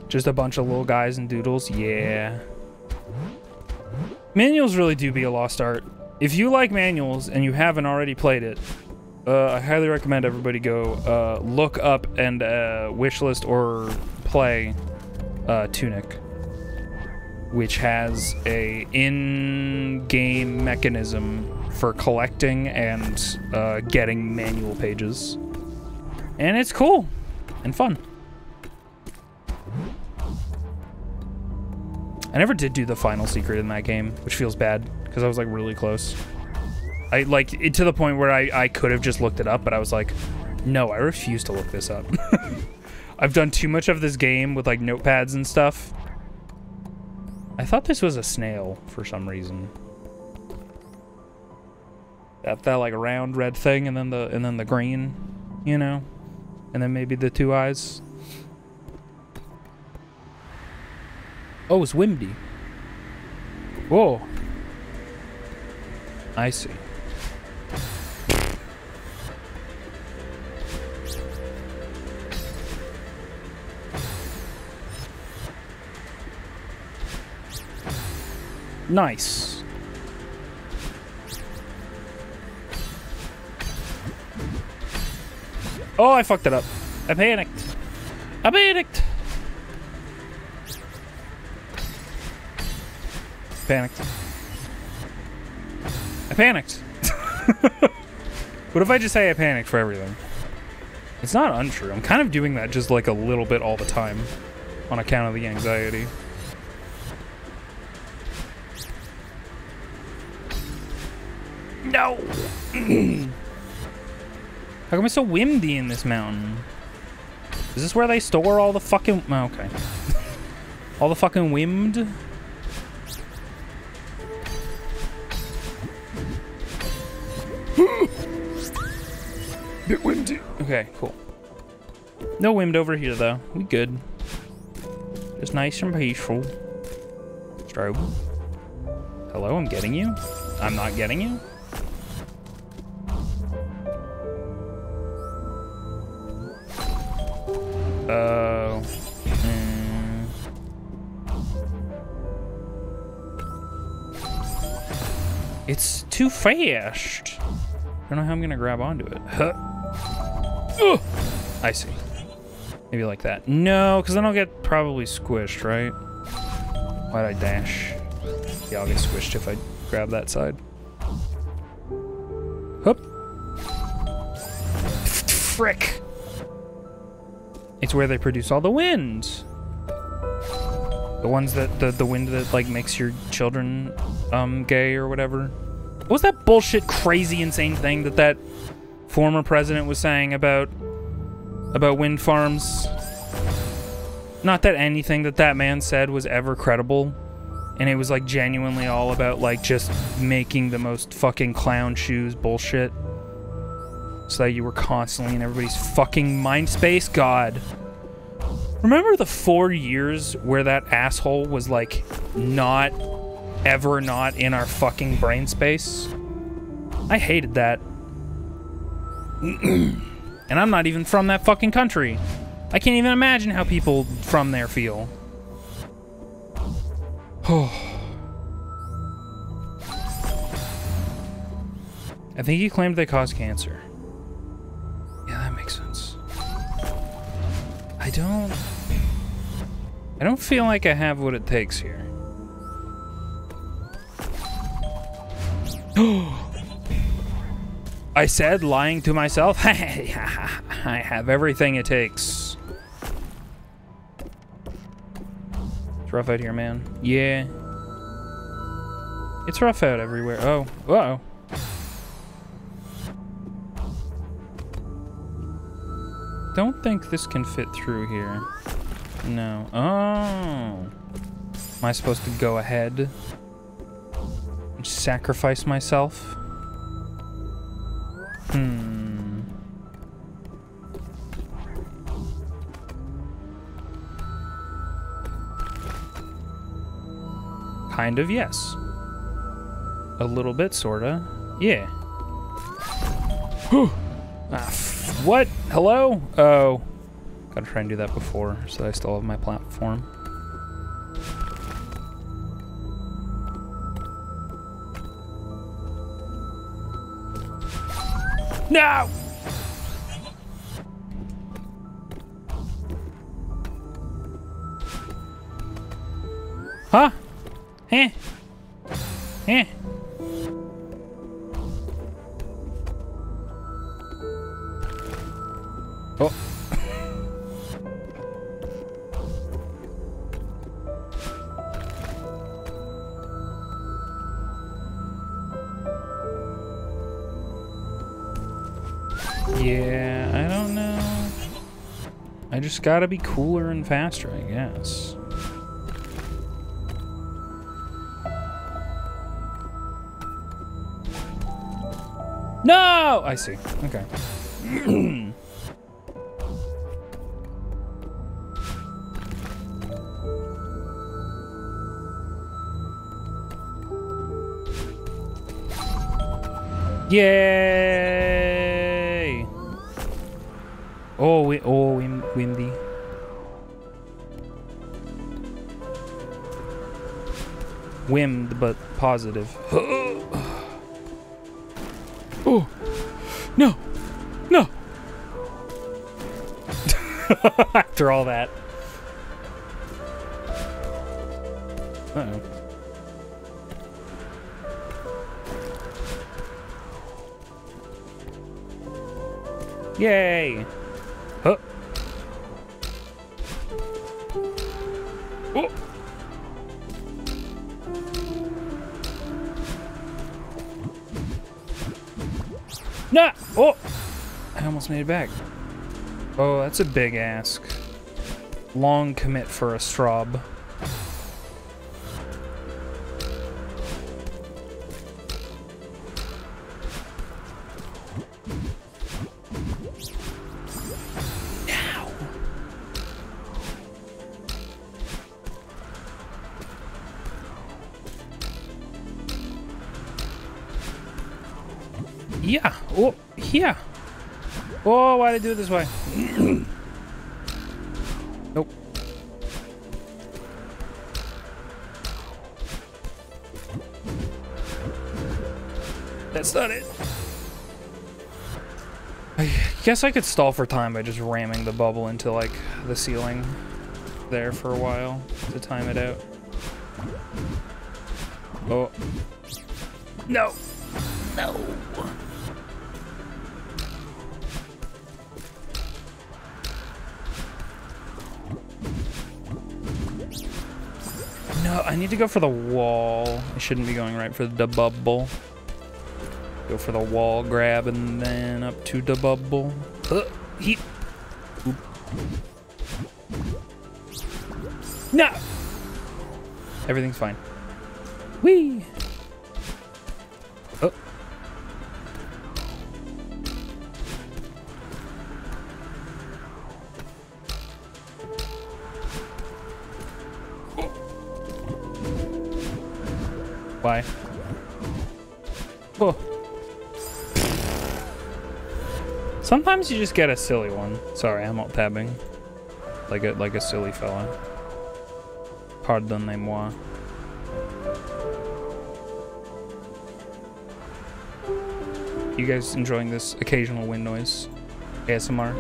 Just a bunch of little guys and doodles. Yeah. Manuals really do be a lost art. If you like manuals and you haven't already played it, I highly recommend everybody go look up and wishlist or play Tunic, which has a in-game mechanism for collecting and getting manual pages. And it's cool and fun. I never did do the final secret in that game, which feels bad because I was like really close. I like it to the point where I could have just looked it up, but I was like, no, I refuse to look this up. I've done too much of this game with like notepads and stuff. I thought this was a snail for some reason. That like round red thing, and then the green, you know, and then maybe the two eyes. Oh, it's windy. Whoa. I see. Nice. Oh, I fucked it up. I panicked. I panicked. Panicked. I panicked. What if I just say I panicked for everything? It's not untrue. I'm kind of doing that just like a little bit all the time on account of the anxiety. No! How come it's so windy in this mountain? Is this where they store all the fucking... Oh, okay. All the fucking wind? Bit windy. Okay, cool. No wind over here, though. We good. Just nice and peaceful. Strobe. Hello, I'm getting you? I'm not getting you? Oh. It's too fast. I don't know how I'm gonna grab onto it. Huh. I see. Maybe like that. No, because then I'll get probably squished, right? Why'd I dash? Yeah, I'll get squished if I grab that side. Hup. Frick. It's where they produce all the winds. The ones that, the wind that, like, makes your children, gay or whatever. What was that bullshit, crazy, insane thing that former president was saying about wind farms? Not that anything that man said was ever credible. And it was, like, genuinely all about, like, just making the most fucking clown shoes bullshit. So that you were constantly in everybody's fucking mind space? God. Remember the 4 years where that asshole was, like, not in our fucking brain space? I hated that. And I'm not even from that fucking country. I can't even imagine how people from there feel. I think he claimed they cause cancer. Yeah, that makes sense. I don't feel like I have what it takes here. I said, lying to myself, I have everything it takes. It's rough out here, man. Yeah. It's rough out everywhere. Oh. Uh-oh. Don't think this can fit through here. No. Oh. Am I supposed to go ahead and sacrifice myself? Kind of, yes. A little bit, sorta. Yeah. What? Hello? Oh. Gotta try and do that before, so I still have my platform. No! Huh? Heh. Heh. Oh. Yeah, I don't know. I just gotta be cooler and faster, I guess. No! I see. Okay. Yay! Oh, windy. Wimmed, but positive. Oh, no, no. After all that. Uh-oh. Yay! Huh. Oh. No! Oh! I almost made it back. Oh, that's a big ask. Long commit for a strob. Now! Yeah! Oh, yeah! Oh, why'd I do it this way? Nope. That's not it. I guess I could stall for time by just ramming the bubble into, like, the ceiling there for a while to time it out. Oh. No! No! No, I need to go for the wall. I shouldn't be going right for the bubble. Go for the wall grab and then up to the bubble. Heat. No! Everything's fine. Whee! Oh. Why? Oh. Sometimes you just get a silly one. Sorry, I'm alt tabbing. Like a silly fella. Pardonnez-moi. You guys enjoying this occasional wind noise? ASMR?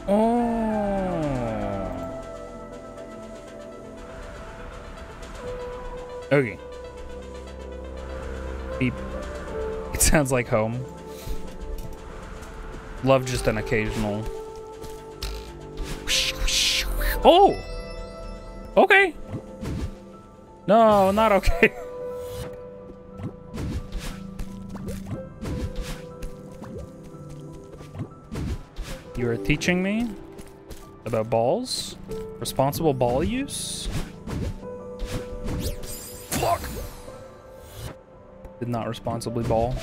Oh. Okay. Beep. It sounds like home. Love just an occasional. Oh! Okay. No, not okay. You are teaching me about balls? Responsible ball use? Fuck! Did not responsibly ball.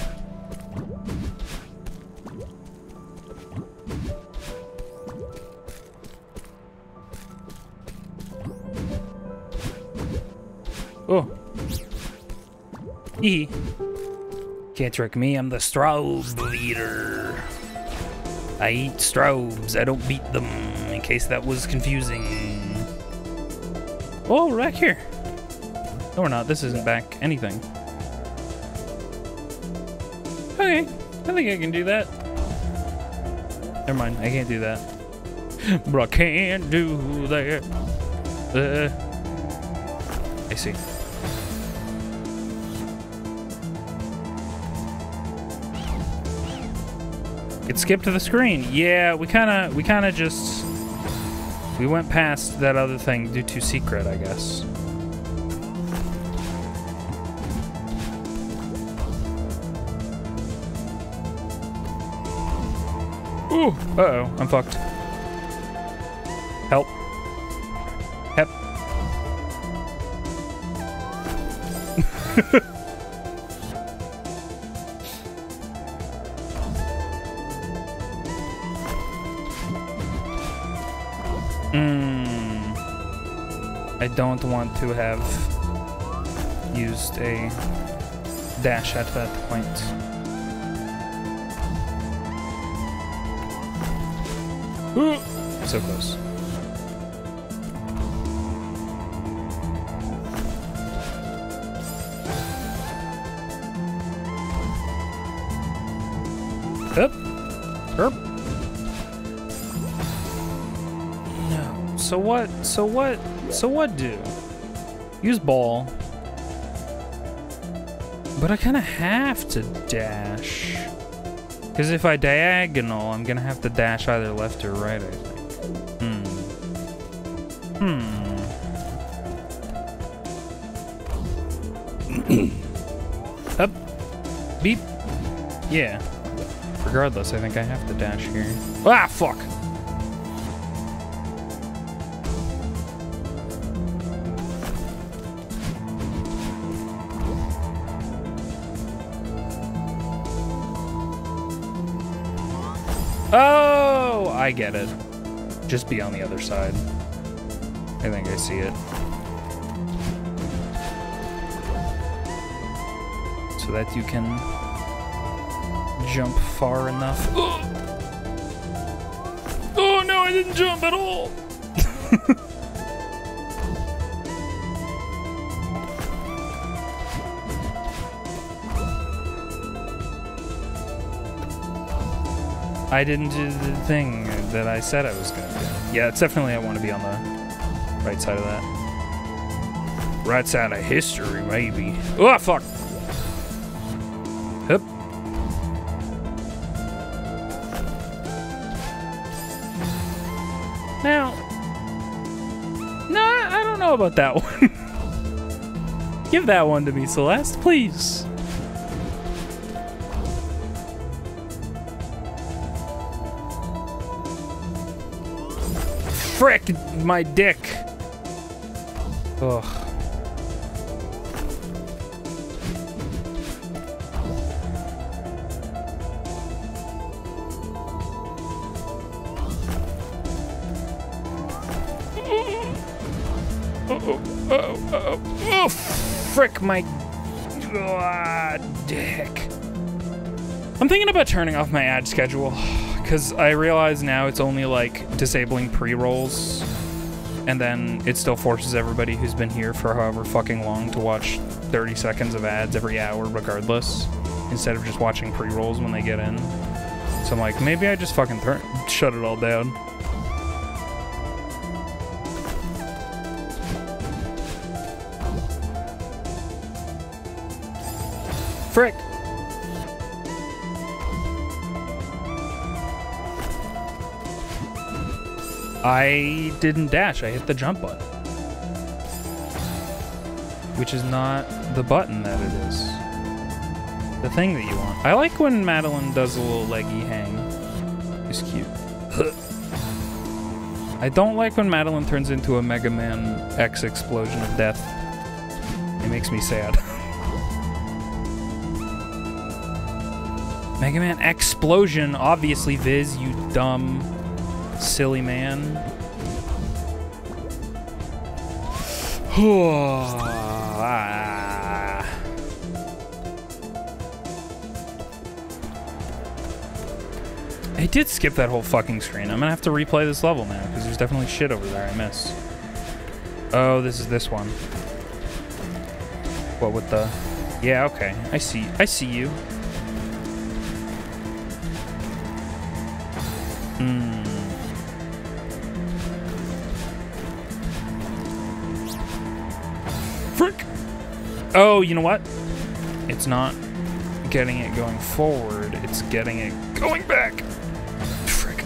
Hee. Can't trick me, I'm the strobe eater. I eat strobes, I don't beat them, in case that was confusing. Oh, we're back here. No, we're not. This isn't back anything. Okay, I think I can do that. Never mind, I can't do that. But I can't do that. I see. It skipped to the screen. Yeah, we kind of just we went past that other thing due to secret, I guess. Ooh, uh-oh, I'm fucked. Help. Help. I don't want to have used a dash at that point. Ooh, so close. Up. Herp. No. So what? So what? So what do? Use ball. But I kind of have to dash. Because if I diagonal, I'm going to have to dash either left or right, I think. Up. Beep. Yeah. Regardless, I think I have to dash here. Ah, fuck! Oh, I get it. Just be on the other side. I think I see it. So that you can jump far enough. Oh no, I didn't jump at all. I didn't do the thing that I said I was gonna do. Yeah, it's definitely I want to be on the right side of that. Right side of history, maybe. Oh, fuck! Hup. Now, no, I don't know about that one. Give that one to me, Celeste, please. Frick, my dick. Ugh. Oh, frick, my dick. I'm thinking about turning off my ad schedule. Because I realize now it's only like disabling pre-rolls, and then it still forces everybody who's been here for however fucking long to watch 30 seconds of ads every hour regardless, instead of just watching pre-rolls when they get in. So I'm like, maybe I just fucking shut it all down. Frick! I didn't dash, I hit the jump button. Which is not the button that it is. The thing that you want. I like when Madeline does a little leggy hang. It's cute. I don't like when Madeline turns into a Mega Man X explosion of death. It makes me sad. Mega Man Explosion, obviously, Viz, you dumb... silly man. I did skip that whole fucking screen. I'm gonna have to replay this level now, because there's definitely shit over there I missed. Oh, this is this one. What with the... Yeah, okay. I see you. Frick! Oh, you know what? It's not getting it going forward. It's getting it going back. Frick.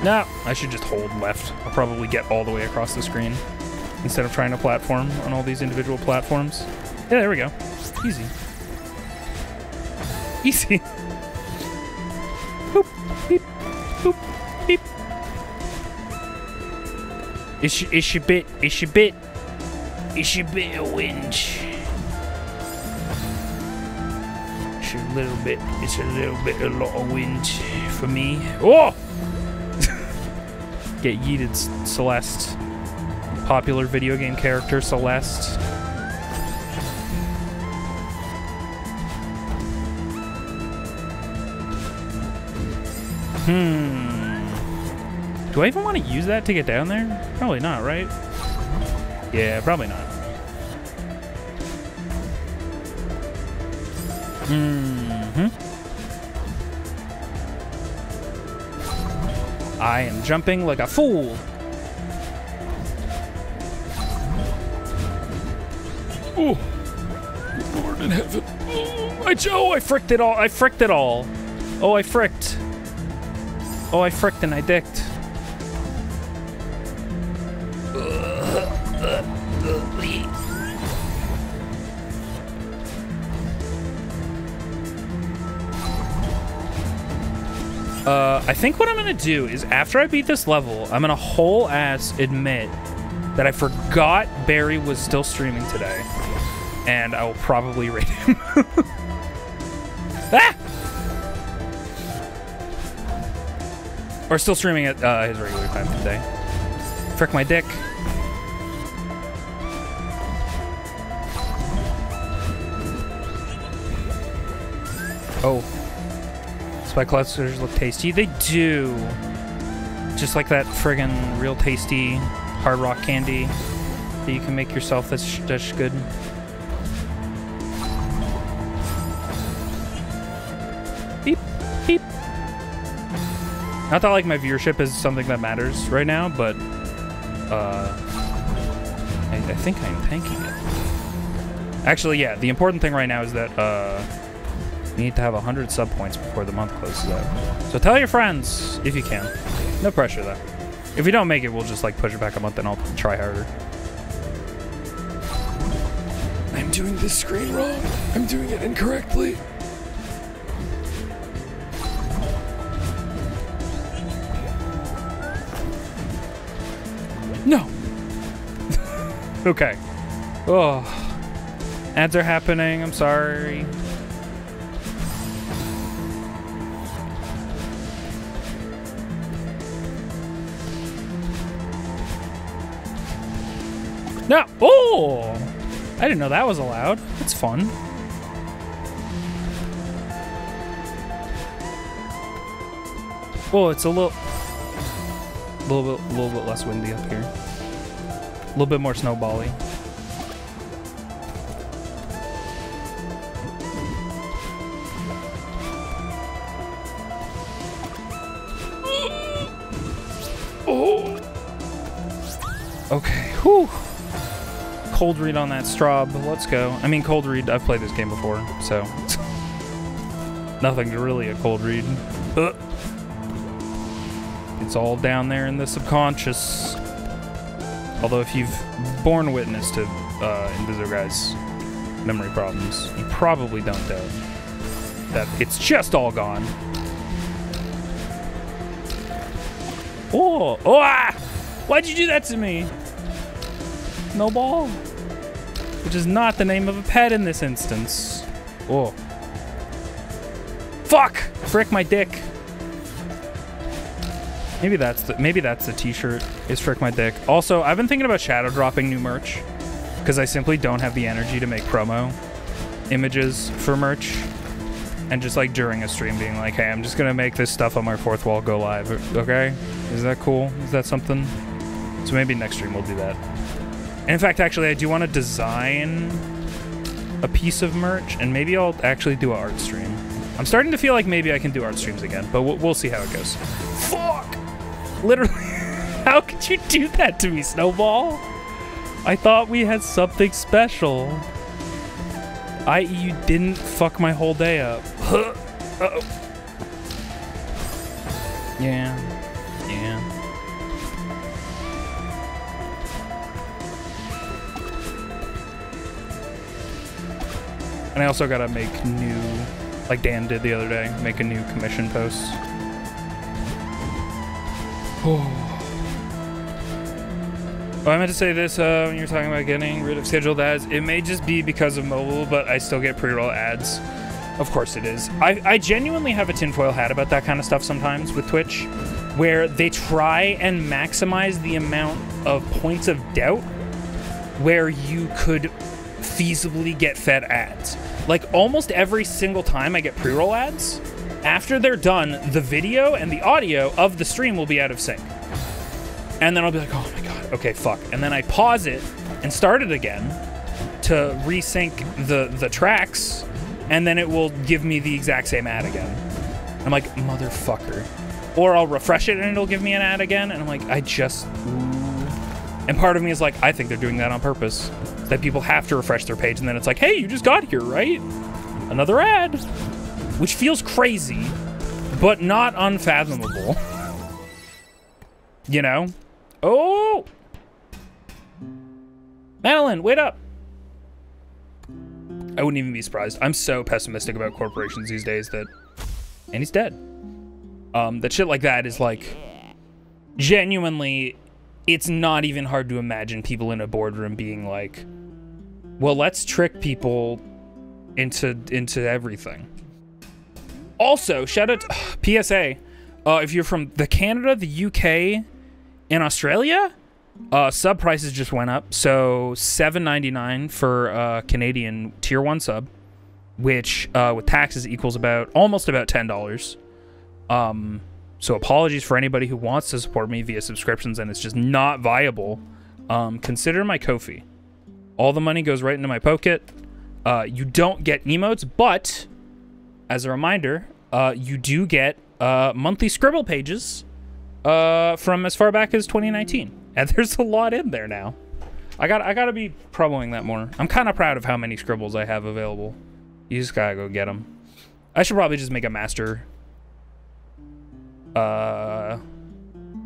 No, I should just hold left. I'll probably get all the way across the screen instead of trying to platform on all these individual platforms. Yeah, there we go. Easy. Easy. Boop, beep, boop, beep. It's your bit of winch. It's a little bit a lot of wind for me. Oh! Get yeeted, Celeste. Popular video game character, Celeste. Do I even want to use that to get down there? Probably not, right? Yeah, probably not. I am jumping like a fool. Oh, Lord in heaven. Oh, I fricked it all. I fricked it all. Oh, I fricked. Oh, I fricked and I dicked. I think what I'm gonna do is after I beat this level, I'm gonna whole ass admit that I forgot Barry was still streaming today, and I will probably rate him. Ah! Or still streaming at his regular time today. Frick my dick. Oh. Spike clusters look tasty. They do. Just like that friggin' real tasty hard rock candy that you can make yourself that's good. Beep, beep. Not that like my viewership is something that matters right now, but I think I'm tanking it. Actually, yeah, the important thing right now is that you need to have 100 sub points before the month closes out. So tell your friends if you can. No pressure though. If you don't make it, we'll just like push it back a month and I'll try harder. I'm doing this screen wrong. I'm doing it incorrectly. No. Okay. Oh. Ads are happening. I'm sorry. No! Oh! I didn't know that was allowed. That's fun. Well, it's a little bit less windy up here. A little bit more snowbally. Oh! Okay. Whew. Cold read on that Straub. Let's go. I mean, cold read. I've played this game before, so nothing really a cold read. It's all down there in the subconscious. Although, if you've borne witness to Invisoguy's memory problems, you probably don't doubt that it's just all gone. Oh! Oh! Ah! Why'd you do that to me? Snowball? Which is not the name of a pet in this instance. Oh. Fuck! Frick my dick. Maybe that's the t-shirt, is Frick my dick. Also, I've been thinking about shadow dropping new merch because I simply don't have the energy to make promo images for merch. And just like during a stream being like, hey, I'm just gonna make this stuff on my fourth wall go live, okay? Is that cool? Is that something? So maybe next stream we'll do that. And in fact, actually, I do want to design a piece of merch, and maybe I'll actually do an art stream. I'm starting to feel like maybe I can do art streams again, but we'll see how it goes. Fuck! Literally, how could you do that to me, Snowball? I thought we had something special. I.e. you didn't fuck my whole day up. Uh-oh. Yeah. Yeah. And I also gotta make new, like Dan did the other day, make a new commission post. Oh. Oh, I meant to say this when you were talking about getting rid of scheduled ads. It may just be because of mobile, but I still get pre-roll ads. Of course it is. I genuinely have a tinfoil hat about that kind of stuff sometimes with Twitch, where they try and maximize the amount of points of doubt where you could feasibly get fed ads. Like almost every single time I get pre-roll ads, after they're done, the video and the audio of the stream will be out of sync. And then I'll be like, oh my God, okay, fuck. And then I pause it and start it again to resync the tracks, and then it will give me the exact same ad again. I'm like, motherfucker. Or I'll refresh it and it'll give me an ad again, and I'm like, And part of me is like, I think they're doing that on purpose. That people have to refresh their page, and then it's like, hey, you just got here, right? Another ad. Which feels crazy, but not unfathomable. You know? Oh! Madeline, wait up! I wouldn't even be surprised. I'm so pessimistic about corporations these days that... And he's dead. That shit like that is like... Genuinely, it's not even hard to imagine people in a boardroom being like, well, let's trick people into everything. Also, shout out to PSA. If you're from the Canada, the UK, and Australia, sub prices just went up. So $7.99 for Canadian tier 1 sub, which with taxes equals almost about $10. So apologies for anybody who wants to support me via subscriptions and it's just not viable. Consider my Ko-fi. All the money goes right into my pocket. You don't get emotes, but as a reminder, you do get monthly scribble pages from as far back as 2019, and there's a lot in there now. I gotta be promoting that more. I'm kind of proud of how many scribbles I have available. You just gotta go get them. I should probably just make a master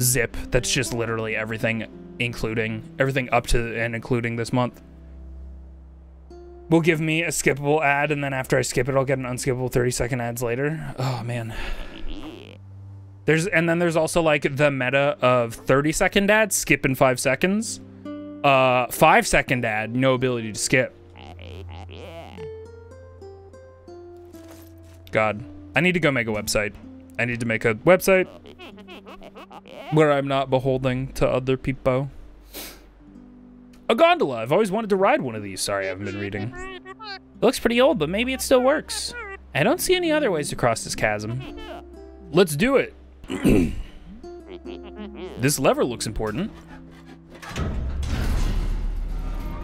zip that's just literally everything, including everything up to and including this month. Will give me a skippable ad, and then after I skip it, I'll get an unskippable 30-second ads later. Oh man. And then there's also like the meta of 30-second ads, skip in 5 seconds. 5-second ad, no ability to skip. God, I need to go make a website. I need to make a website where I'm not beholding to other people. A gondola. I've always wanted to ride one of these. Sorry, I haven't been reading. It looks pretty old, but maybe it still works. I don't see any other ways to cross this chasm. Let's do it. This lever looks important.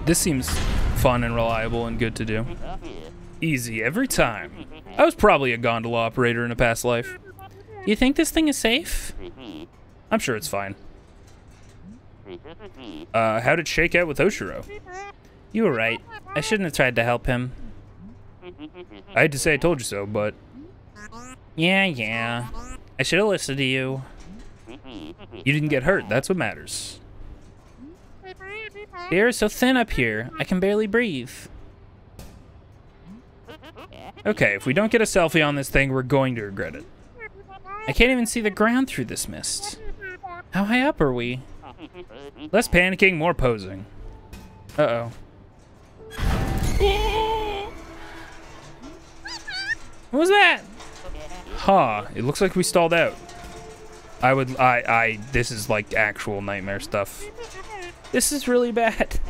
This seems fun and reliable and good to do. Easy every time. I was probably a gondola operator in a past life. You think this thing is safe? I'm sure it's fine. How'd it shake out with Oshiro? You were right. I shouldn't have tried to help him. I hate to say I told you so, but... Yeah. I should have listened to you. You didn't get hurt, that's what matters. The air is so thin up here, I can barely breathe. Okay, if we don't get a selfie on this thing, we're going to regret it. I can't even see the ground through this mist. How high up are we? Less panicking, more posing. Uh-oh. What was that? Huh, it looks like we stalled out. This is like actual nightmare stuff. This is really bad.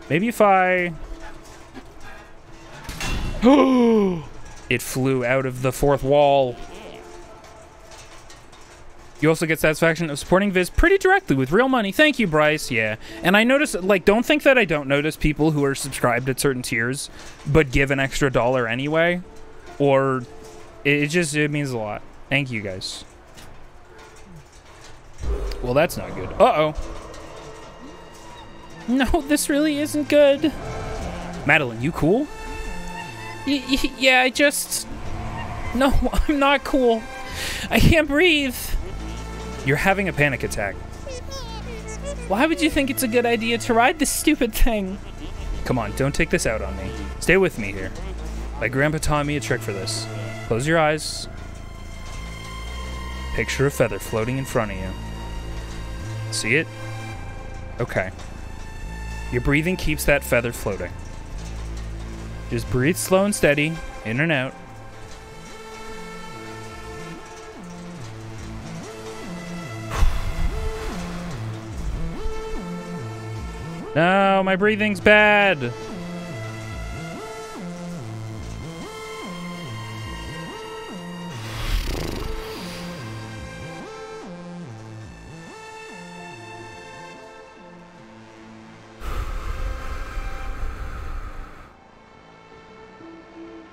Maybe if I... It flew out of the fourth wall. You also get satisfaction of supporting Viz pretty directly with real money. Thank you, Bryce. Yeah. And I notice, like, don't think that I don't notice people who are subscribed at certain tiers, but give an extra $1 anyway. Or it means a lot. Thank you, guys. Well, that's not good. Uh-oh. No, this really isn't good. Madeline, you cool? Yeah, No, I'm not cool. I can't breathe. You're having a panic attack. Why would you think it's a good idea to ride this stupid thing? Come on, don't take this out on me. Stay with me here. My grandpa taught me a trick for this. Close your eyes. Picture a feather floating in front of you. See it? Okay. Your breathing keeps that feather floating. Just breathe slow and steady, in and out. No, my breathing's bad.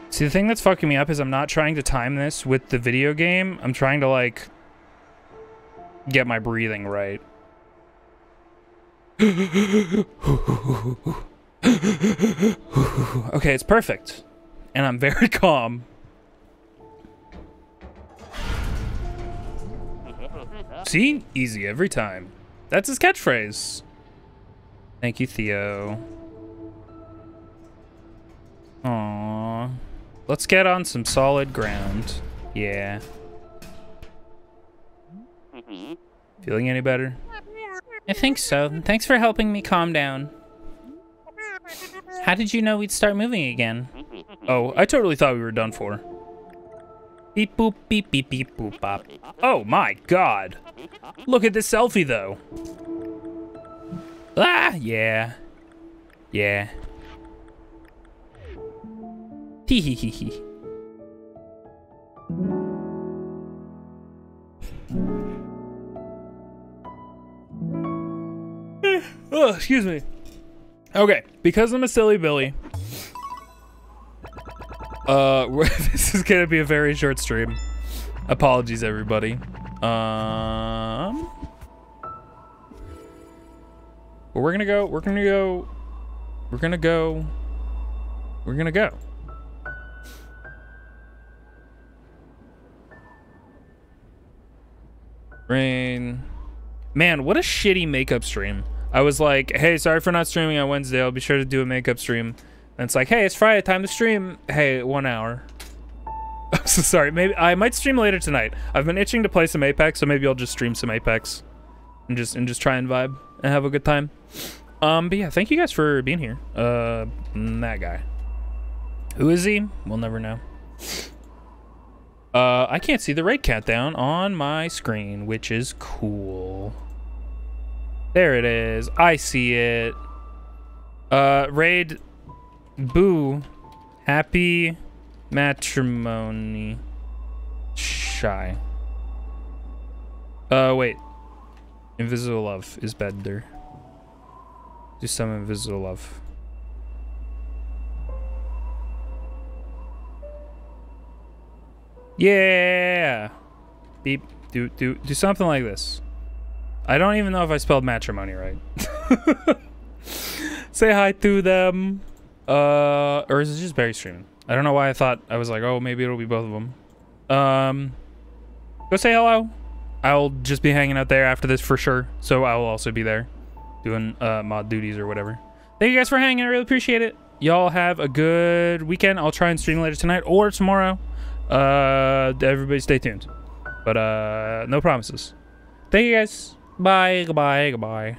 See, the thing that's fucking me up is I'm not trying to time this with the video game. I'm trying to, like, get my breathing right. Okay, it's perfect. And I'm very calm. See? Easy every time. That's his catchphrase. Thank you, Theo. Aww. Let's get on some solid ground. Yeah. Feeling any better? I think so. Thanks for helping me calm down. How did you know we'd start moving again? Oh, I totally thought we were done for. Beep boop beep beep beep boop bop. Oh my god. Look at this selfie though. Ah, yeah. Yeah. Hee hee hee hee. Oh, excuse me. Okay, because I'm a silly Billy. This is gonna be a very short stream. Apologies, everybody. But we're gonna go. Rain. Man, what a shitty makeup stream. I was like, hey, sorry for not streaming on Wednesday. I'll be sure to do a makeup stream. And it's like, hey, it's Friday, time to stream. Hey, 1 hour. I'm so sorry. Maybe I might stream later tonight. I've been itching to play some Apex, so maybe I'll just stream some Apex and just try and vibe and have a good time. But yeah, thank you guys for being here. That guy. Who is he? We'll never know. I can't see the raid countdown on my screen, which is cool. There it is. I see it. Raid Boo. Happy matrimony. Shy. Wait. Invisible love is better. Do some invisible love. Yeah. Beep. Do something like this. I don't even know if I spelled matrimony right. Say hi to them. Or is it just Barry streaming? I don't know why I was like, oh, maybe it'll be both of them. Go say hello. I'll just be hanging out there after this for sure. So I will also be there doing mod duties or whatever. Thank you guys for hanging. I really appreciate it. Y'all have a good weekend. I'll try and stream later tonight or tomorrow. Everybody stay tuned. But no promises. Thank you guys. Bye. Goodbye. Goodbye.